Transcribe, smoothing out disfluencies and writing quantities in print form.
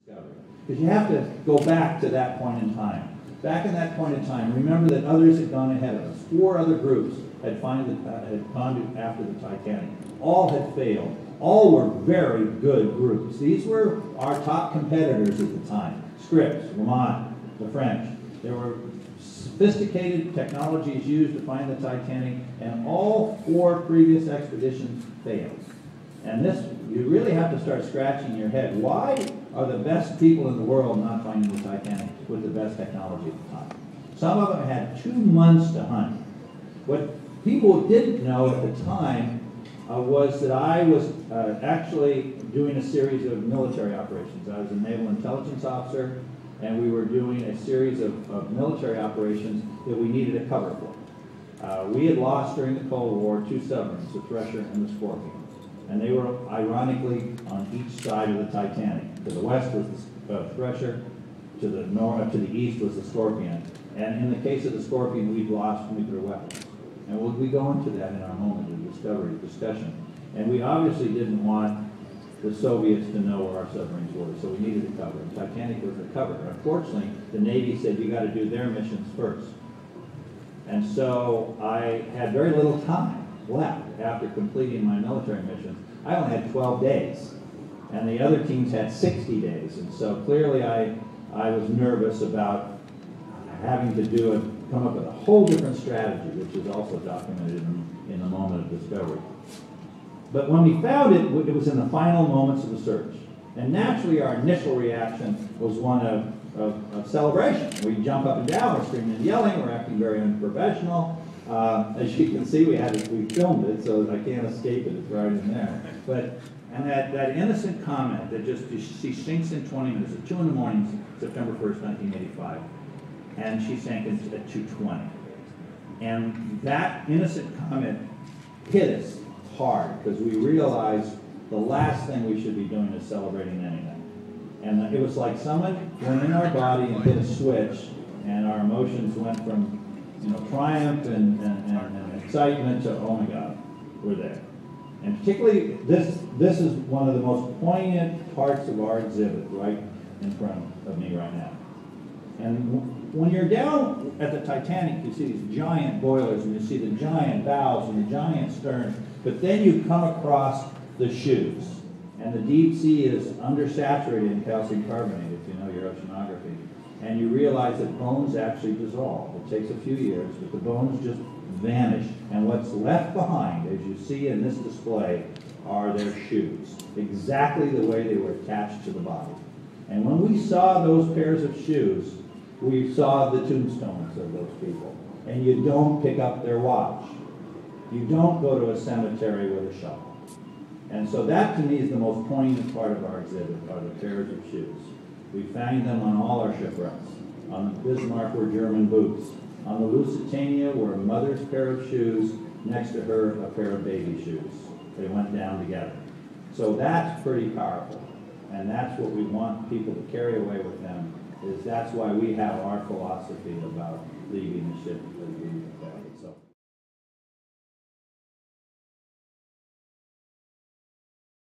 discovery. Because you have to go back to that point in time. Back in that point in time, remember that others had gone ahead of us. 4 other groups had gone after the Titanic. All had failed. All were very good groups. These were our top competitors at the time. Scripps, Lamont, the French. There were sophisticated technologies used to find the Titanic, and all 4 previous expeditions failed. And this, you really have to start scratching your head. Why are the best people in the world not finding the Titanic with the best technology at the time? Some of them had 2 months to hunt. What people didn't know at the time was that I was actually doing a series of military operations. I was a naval intelligence officer, and we were doing a series of military operations that we needed a cover for. We had lost during the Cold War 2 submarines, the Thresher and the Scorpion. And they were, ironically, on each side of the Titanic. To the west was the Thresher, to the north, to the east was the Scorpion. And in the case of the Scorpion, we'd lost nuclear weapons. And we go into that in our moment of discovery discussion. And we obviously didn't want the Soviets to know where our submarines were, so we needed a cover. And Titanic was the cover. Unfortunately, the Navy said you got to do their missions first. And so I had very little time left after completing my military missions. I only had 12 days, and the other teams had 60 days. And so clearly I was nervous about having to come up with a whole different strategy, which is also documented in the moment of discovery. But when we found it, it was in the final moments of the search. And naturally, our initial reaction was one of celebration. We jump up and down, we're screaming and yelling, we're acting very unprofessional. As you can see, we filmed it, so I can't escape it. It's right in there. And that innocent comment that she sinks in 20 minutes at 2 in the morning, September 1st, 1985, and she sank at 2:20. And that innocent comment hit us hard because we realized the last thing we should be doing is celebrating anything. And it was like someone went in our body and hit a switch, and our emotions went from triumph and excitement to, oh my God, we're there. And particularly, this is one of the most poignant parts of our exhibit right in front of me right now. And when you're down at the Titanic, you see these giant boilers, and you see the giant bows and the giant stern, but then you come across the shoes. And the deep sea is undersaturated in calcium carbonate, if you know your oceanography. And you realize that bones actually dissolve. It takes a few years, but the bones just vanish. And what's left behind, as you see in this display, are their shoes, exactly the way they were attached to the body. And when we saw those pairs of shoes, we saw the tombstones of those people. And you don't pick up their watch. You don't go to a cemetery with a shovel. And so that, to me, is the most poignant part of our exhibit, are the pairs of shoes. We found them on all our shipwrecks. On the Bismarck were German boots. On the Lusitania were a mother's pair of shoes, next to her a pair of baby shoes. They went down together. So that's pretty powerful. And that's what we want people to carry away with them, is that's why we have our philosophy about leaving the ship as we found it. So.